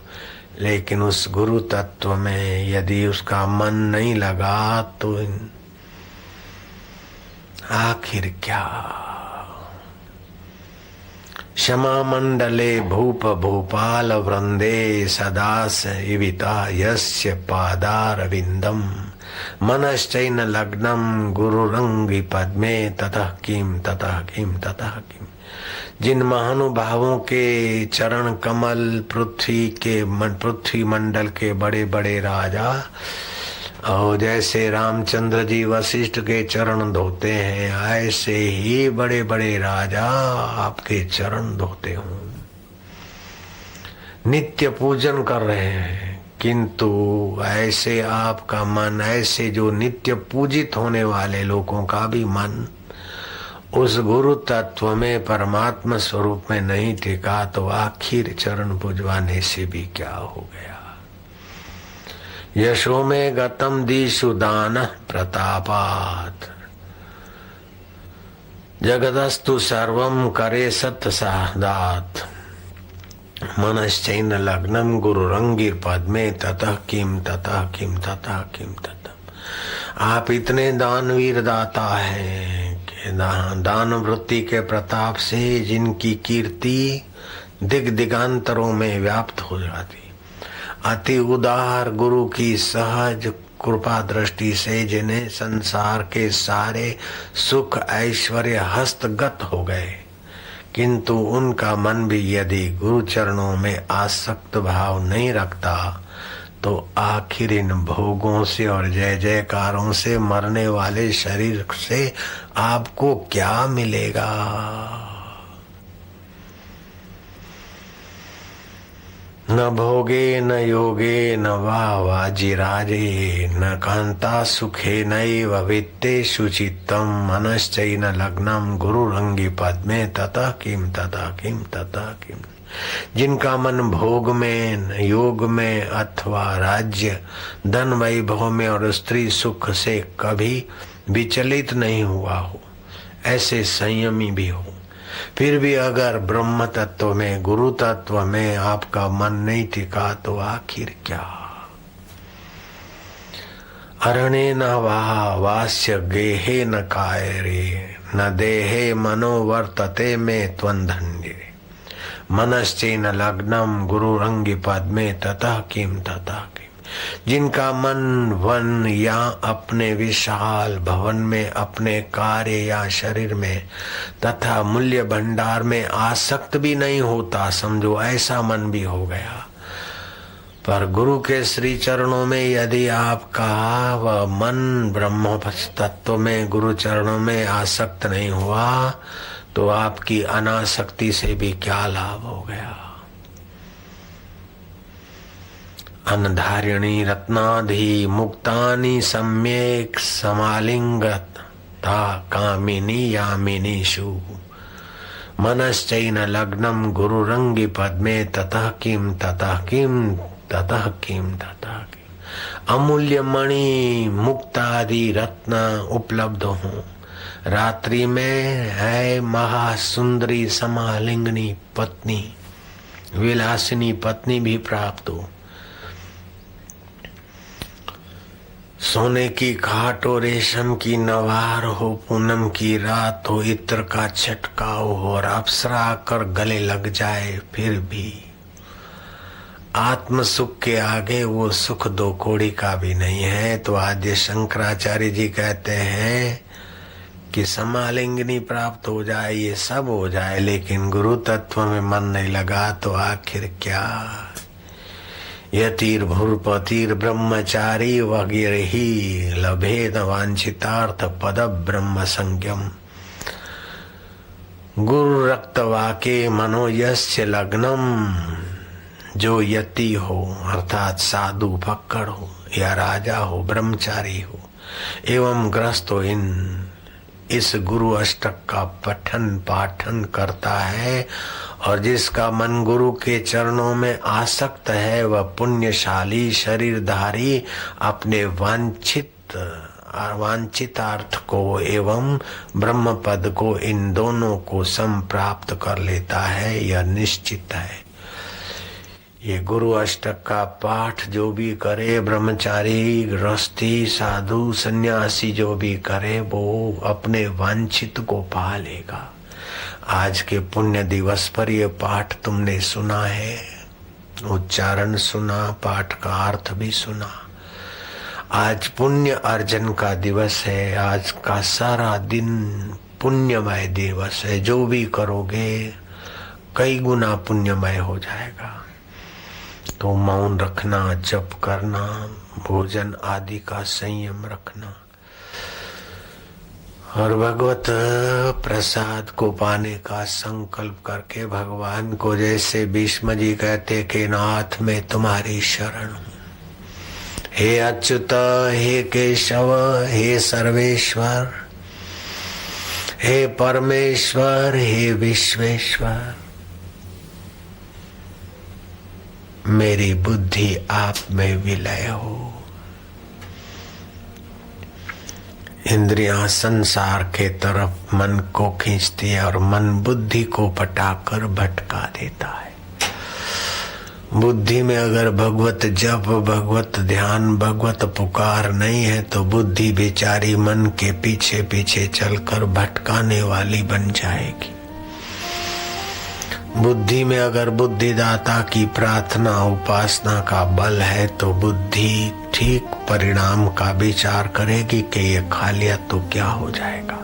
लेकिन उस गुरु तत्व में यदि उसका मन नहीं लगा तो आखिर क्या। क्षमा मंडले भूप भूपाल वृंदे सदास इविता यस्य पादारविंदम मनश्चैन लग्नम गुरुरंगि पद्मे ततः किम ततः किम ततः किम। जिन महानुभावों के चरण कमल पृथ्वी मंडल के बड़े बड़े राजा, और जैसे रामचंद्र जी वशिष्ठ के चरण धोते हैं, ऐसे ही बड़े बड़े राजा आपके चरण धोते हों, नित्य पूजन कर रहे हैं, किंतु ऐसे आपका मन, ऐसे जो नित्य पूजित होने वाले लोगों का भी मन उस गुरु तत्व में परमात्मा स्वरूप में नहीं टिका तो आखिर चरण पुजवाने से भी क्या हो गया। यशो में गतम दिशु दान प्रतापात जगदस्तु सर्वम करे सत्य सादात मनश्चैन लग्नम गुरुरंगिर पद्मे ततः किम ततः किम ततः किम ततः। आप इतने दानवीर दाता हैं कि दान वृत्ति के प्रताप से जिनकी कीर्ति दिग दिगांतरों में व्याप्त हो जाती, अति उदार गुरु की सहज कृपा दृष्टि से जिन्हें संसार के सारे सुख ऐश्वर्य हस्तगत हो गए, किंतु उनका मन भी यदि गुरु चरणों में आसक्त भाव नहीं रखता तो आखिर इन भोगों से और जय जयकारों से मरने वाले शरीर से आपको क्या मिलेगा। न भोगे न योगे न वाजिराजे न कांता सुखे नैव वित्तेषु चित्तम मनश्चैन लग्नम गुरुरंगि पद्मे ततः किम ततः किम ततः किम। जिनका मन भोग में, योग में अथवा राज्य धन वैभव में और स्त्री सुख से कभी विचलित नहीं हुआ हो, ऐसे संयमी भी हो, फिर भी अगर ब्रह्म तत्व में, गुरु तत्व में आपका मन नहीं टिका तो आखिर क्या। अरणे न वास्य गेहे न कायरे न देहे मनोवर्तते में त्वंधन्ये मनश्चैन लग्नम गुरुरंगि पद्मे ततः किम ततः किम। जिनका मन वन या अपने विशाल भवन में, अपने कार्य या शरीर में तथा मूल्य भंडार में आसक्त भी नहीं होता, समझो ऐसा मन भी हो गया, पर गुरु के श्री चरणों में यदि आपका वह मन ब्रह्म तत्व में, गुरु चरणों में आसक्त नहीं हुआ तो आपकी अनासक्ति से भी क्या लाभ हो गया। अनधारिणी रत्नाधि मुक्तानि सम्यक समालिंगत ता कामिनी यामिनीषु मनश्चैन लग्नम गुरुरंगी पद्मे ततः किम ततः किम ततः किम ततः किम। अमूल्य मणि मुक्तादि रत्न उपलब्ध हो, रात्रि में है महासुंदरी समालिंगनी पत्नी, विलासिनी पत्नी भी प्राप्त हो, सोने की खाट हो, रेशम की नवार हो, पूनम की रात हो, इत्र का छटकाव हो और अप्सरा कर गले लग जाए, फिर भी आत्म सुख के आगे वो सुख दो कौड़ी का भी नहीं है। तो आद्य शंकराचार्य जी कहते हैं कि समालिंगनी प्राप्त हो जाए, ये सब हो जाए, लेकिन गुरु तत्व में मन नहीं लगा तो आखिर क्या। यतीर भूर्पतिर ब्रह्मचारी वगैरह ही लभेद वांछितार्थ पद ब्रह्म संज्ञम। गुरु रक्त वाके मनोयस्य लग्नम। जो यति हो अर्थात साधु भक्कड़ हो या राजा हो, ब्रह्मचारी हो एवं ग्रस्त हो, इस गुरु अष्टक का पठन पाठन करता है और जिसका मन गुरु के चरणों में आसक्त है, वह पुण्यशाली शरीरधारी अपने वांछितार्थ को एवं ब्रह्म पद को, इन दोनों को संप्राप्त कर लेता है, यह निश्चित है। ये गुरु अष्टक का पाठ जो भी करे, ब्रह्मचारी गृहस्थी साधु सन्यासी जो भी करे, वो अपने वांछित को पा लेगा। आज के पुण्य दिवस पर ये पाठ तुमने सुना है, उच्चारण सुना, पाठ का अर्थ भी सुना। आज पुण्य अर्जन का दिवस है, आज का सारा दिन पुण्यमय दिवस है। जो भी करोगे कई गुना पुण्यमय हो जाएगा। तो मौन रखना, जप करना, भोजन आदि का संयम रखना और भगवत प्रसाद को पाने का संकल्प करके भगवान को, जैसे भीष्म जी कहते कि नाथ में तुम्हारी शरण हूँ, हे अच्युत, हे केशव, हे सर्वेश्वर, हे परमेश्वर, हे विश्वेश्वर, मेरी बुद्धि आप में विलय हो। इंद्रियां संसार के तरफ मन को खींचती है और मन बुद्धि को पटाकर भटका देता है। बुद्धि में अगर भगवत जप, भगवत ध्यान, भगवत पुकार नहीं है तो बुद्धि बेचारी मन के पीछे पीछे चलकर भटकाने वाली बन जाएगी। बुद्धि में अगर बुद्धिदाता की प्रार्थना उपासना का बल है तो बुद्धि ठीक परिणाम का विचार करेगी कि ये खा लिया तो क्या हो जाएगा,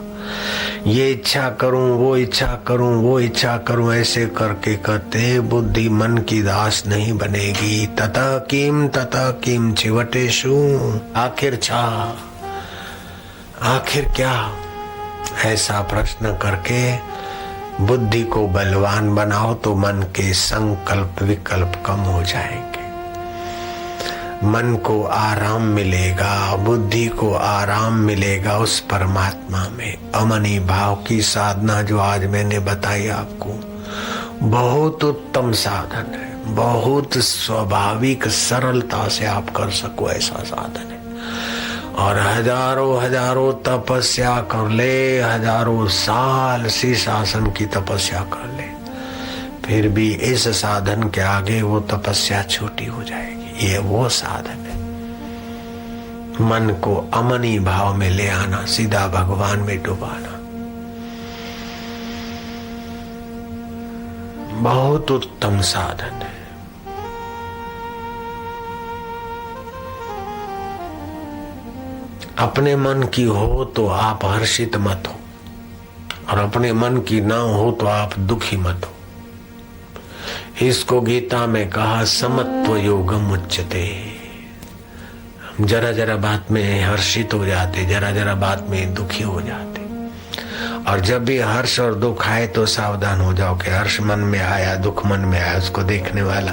ये इच्छा करूं, वो इच्छा करूं, वो इच्छा करूं, ऐसे करके करते बुद्धि मन की दास नहीं बनेगी। ततः किम चिवटेषु, आखिर छा, आखिर क्या, ऐसा प्रश्न करके बुद्धि को बलवान बनाओ तो मन के संकल्प विकल्प कम हो जाएंगे, मन को आराम मिलेगा, बुद्धि को आराम मिलेगा उस परमात्मा में। अमनी भाव की साधना जो आज मैंने बताई आपको, बहुत उत्तम साधन है, बहुत स्वाभाविक सरलता से आप कर सको ऐसा साधन है। और हजारों तपस्या कर ले, हजारों साल शीर्षासन की तपस्या कर ले, फिर भी इस साधन के आगे वो तपस्या छोटी हो जाएगी। ये वो साधन है, मन को अमनी भाव में ले आना, सीधा भगवान में डुबाना। बहुत उत्तम साधन है। अपने मन की हो तो आप हर्षित मत हो और अपने मन की ना हो तो आप दुखी मत हो। इसको गीता में कहा समत्व योगम उच्यते। जरा जरा बात में हर्षित हो जाते, जरा जरा बात में दुखी हो जाते, और जब भी हर्ष और दुख आए तो सावधान हो जाओ कि हर्ष मन में आया, दुख मन में आया, उसको देखने वाला।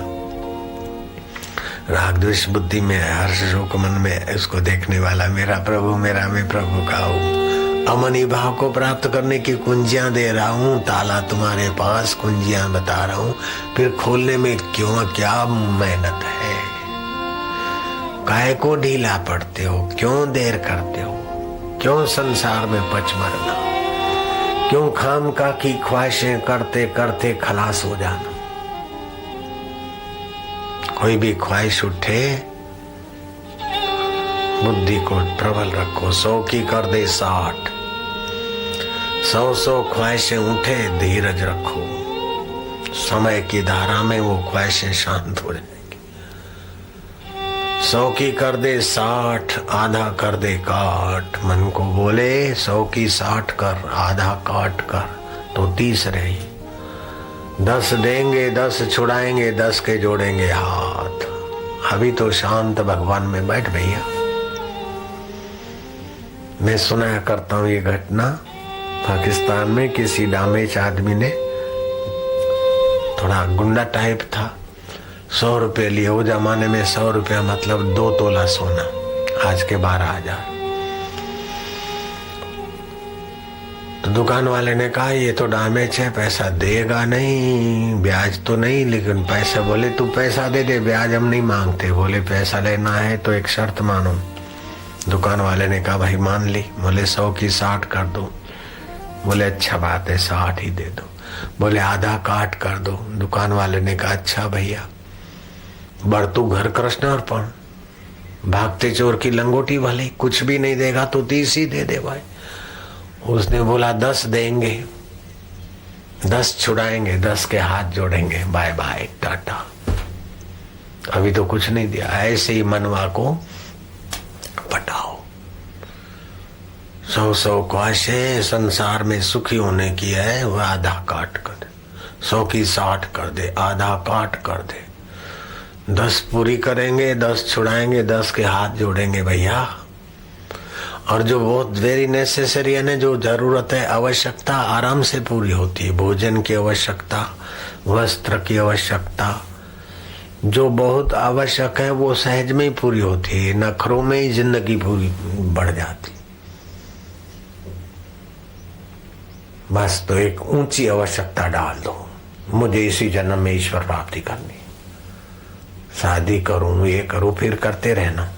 राग द्वेष बुद्धि में है, हर्ष शोक मन में है, उसको देखने वाला मेरा प्रभु, मेरा मैं प्रभु का हूँ। अमनी भाव को प्राप्त करने की कुंजियां दे रहा हूँ, ताला तुम्हारे पास, कुंजियां बता रहा हूँ, फिर खोलने में क्यों क्या मेहनत है। काहे को ढीला पड़ते हो, क्यों देर करते हो, क्यों संसार में पच मरना, क्यों खामखा की ख्वाहिशें करते करते खलास हो जाना। कोई भी ख्वाहिश उठे बुद्धि को प्रबल रखो, 100 की कर दे 60, 100 ख्वाहिशें उठे धीरज रखो, समय की धारा में वो ख्वाहिशें शांत हो जाएंगी। 100 की कर दे 60, आधा कर दे काट। मन को बोले 100 की 60 कर, आधा काट कर तो 30 रही। 10 देंगे 10 छुड़ाएंगे, 10 के जोड़ेंगे हाथ। अभी तो शांत भगवान में बैठ भैया। मैं सुनाया करता हूँ ये घटना। पाकिस्तान में किसी डामेच आदमी ने, थोड़ा गुंडा टाइप था, 100 रुपये लिए। वो जमाने में 100 रुपया मतलब 2 तोला सोना, आज के 12,000। तो दुकान वाले ने कहा ये तो डैमेज है, पैसा देगा नहीं, ब्याज तो नहीं, लेकिन पैसा। बोले तू पैसा दे दे, ब्याज हम नहीं मांगते। बोले पैसा लेना है तो एक शर्त मानो। दुकान वाले ने कहा भाई मान ली। बोले 100 की 60 कर दो। बोले अच्छा बात है 60 ही दे दो। बोले आधा काट कर दो। दुकान वाले ने कहा अच्छा भैया, बढ़ तू घर कृष्ण अर्पण, भागते चोर की लंगोटी वाली, कुछ भी नहीं देगा तो 30 ही दे दे भाई। उसने बोला 10 देंगे, 10 छुड़ाएंगे, 10 के हाथ जोड़ेंगे, बाय बाय टाटा। अभी तो कुछ नहीं दिया। ऐसे ही मनवा को पटाओ। 100 ख्वाहिशें संसार में सुखी होने की है, वो आधा काट कर दे। 100 की 60 कर दे, आधा काट कर दे। 10 पूरी करेंगे, 10 छुड़ाएंगे, 10 के हाथ जोड़ेंगे भैया। और जो बहुत वेरी नेसेसरी है, जो जरूरत है, आवश्यकता आराम से पूरी होती है। भोजन की आवश्यकता, वस्त्र की आवश्यकता, जो बहुत आवश्यक है वो सहज में ही पूरी होती है। नखरों में ही जिंदगी पूरी बढ़ जाती। बस तो एक ऊंची आवश्यकता डाल दो, मुझे इसी जन्म में ईश्वर प्राप्ति करनी, शादी करूं, ये करूं, फिर करते रहना।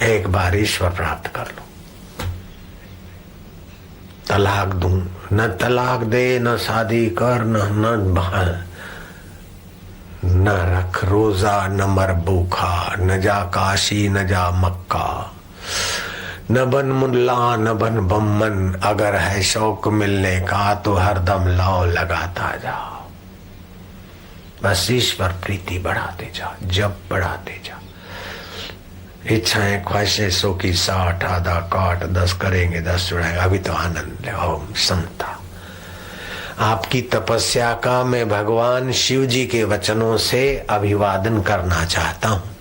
एक बार ईश्वर प्राप्त कर लो। तलाक दूं, न तलाक दे, न शादी कर, न रख रोजा, न मर भूखा, न जा काशी, न जा मक्का, न बन मुल्ला, न बन बम्मन। अगर है शौक मिलने का तो हरदम लाओ लगाता जाओ। बस ईश्वर प्रीति बढ़ाते जा, जब बढ़ाते जा। इच्छाएं ख्वाहिशें 100 की 60, आधा काट, 10 करेंगे, 10 जुड़ाएंगे। अभी तो आनंद ले। ओम समता। आपकी तपस्या का मैं भगवान शिव जी के वचनों से अभिवादन करना चाहता हूं।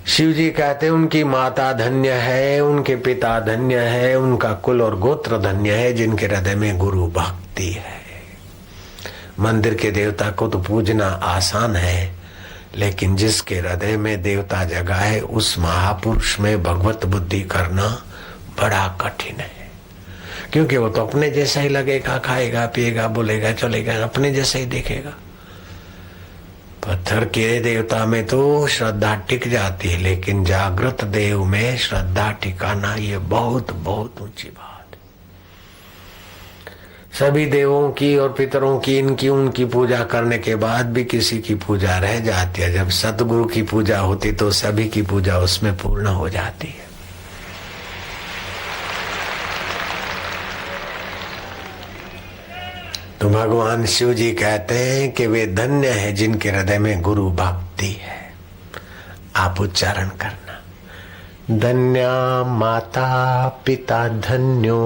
शिव जी कहते हैं उनकी माता धन्य है, उनके पिता धन्य है, उनका कुल और गोत्र धन्य है, जिनके हृदय में गुरु भक्ति है। मंदिर के देवता को तो पूजना आसान है, लेकिन जिसके हृदय में देवता जगा है, उस महापुरुष में भगवत बुद्धि करना बड़ा कठिन है। क्योंकि वो तो अपने जैसा ही लगेगा, खाएगा पिएगा बोलेगा चलेगा, अपने जैसा ही देखेगा। पत्थर के देवता में तो श्रद्धा टिक जाती है, लेकिन जागृत देव में श्रद्धा टिकाना ये बहुत बहुत ऊंची बात। सभी देवों की और पितरों की, इनकी उनकी पूजा करने के बाद भी किसी की पूजा रह जाती है। जब सतगुरु की पूजा होती तो सभी की पूजा उसमें पूर्ण हो जाती है। तो भगवान शिव जी कहते हैं कि वे धन्य है जिनके हृदय में गुरु भक्ति है। आप उच्चारण करना। धन्या माता पिता धन्यो,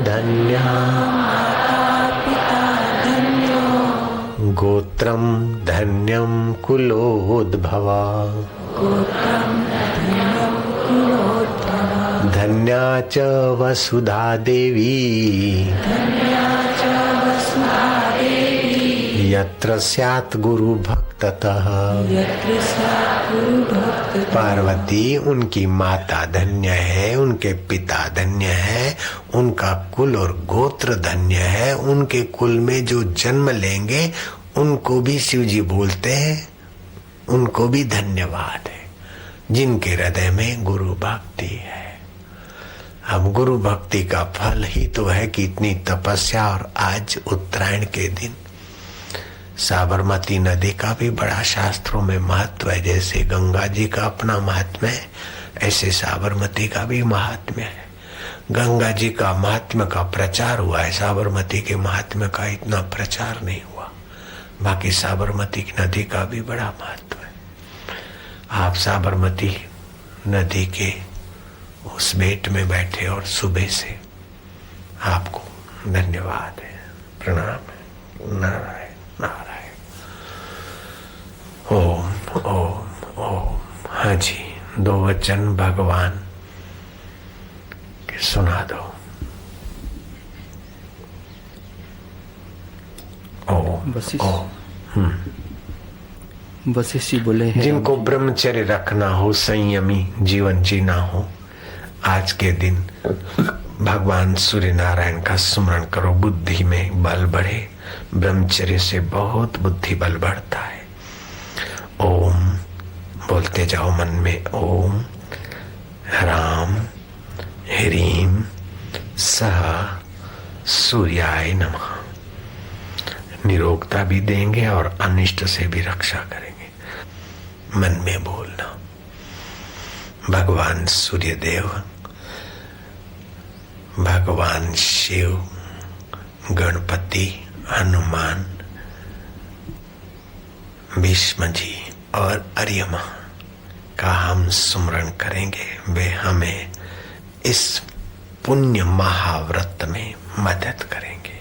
धन्या माता पिता धन्यो, गोत्रम धन्यम कुलोद्भवा, गोत्रम धन्यम कुलोद्भवा, धन्या च वसुधा देवी यत्र स्यात् गुरु भक्ततः। पार्वती उनकी माता धन्य है, उनके पिता धन्य है, उनका कुल और गोत्र धन्य है। उनके कुल में जो जन्म लेंगे उनको भी शिव जी बोलते हैं, उनको भी धन्यवाद है, जिनके हृदय में गुरु भक्ति है। अब गुरु भक्ति का फल ही तो है कि इतनी तपस्या। और आज उत्तरायण के दिन साबरमती नदी का भी बड़ा शास्त्रों में महत्व है। जैसे गंगा जी का अपना महात्म्य है, ऐसे साबरमती का भी महात्म्य है। गंगा जी का महात्म्य का प्रचार हुआ है, साबरमती के महात्म्य का इतना प्रचार नहीं हुआ। बाकी साबरमती की नदी का भी बड़ा महत्व है। आप साबरमती नदी के उस बेट में बैठे और सुबह से आपको धन्यवाद है, प्रणाम है। नारायण नारायण। ओम ओम ओम। हाँ जी, 2 वचन भगवान के सुना दो। ओम ओम। वशिष्ठ जी बोले हैं, जिनको ब्रह्मचर्य रखना हो, संयमी जीवन जीना हो, आज के दिन भगवान सूर्य नारायण का स्मरण करो। बुद्धि में बल बढ़े, ब्रह्मचर्य से बहुत बुद्धि बल बढ़ता है। ओम बोलते जाओ मन में, ओम ह्राम ह्रीम सह सूर्याय नमः। निरोगता भी देंगे और अनिष्ट से भी रक्षा करेंगे। मन में बोलना, भगवान सूर्यदेव, भगवान शिव, गणपति, हनुमान, भीष्म जी और अर्यमा का हम स्मरण करेंगे। वे हमें इस पुण्य महाव्रत में मदद करेंगे।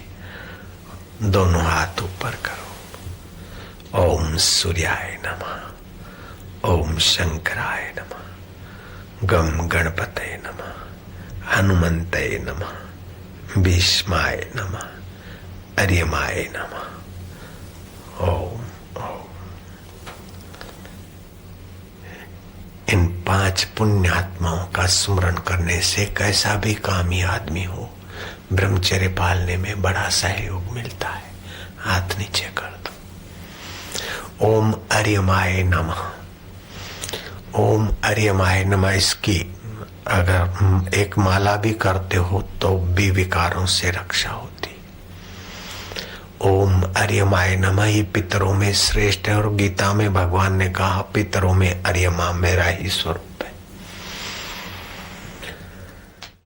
दोनों हाथ ऊपर करो। ओम सूर्याय नमः, ओम शंकराय नमः, गम गणपतये नमः, हनुमंतये नमः, भीष्माय नमः, अर्यमाय नमः। ओम ओम। इन 5 पुण्यात्माओं का स्मरण करने से कैसा भी कामी आदमी हो, ब्रह्मचर्य पालने में बड़ा सहयोग मिलता है। हाथ नीचे कर दो। ओम अर्यमाय नमः, ओम अर्यमाय नमः। इसकी अगर एक माला भी करते हो तो भी विकारों से रक्षा होती। ओम अर्यमाय नमः ये पितरों में श्रेष्ठ है और गीता में भगवान ने कहा पितरों में अर्यमा मेरा ही स्वरूप।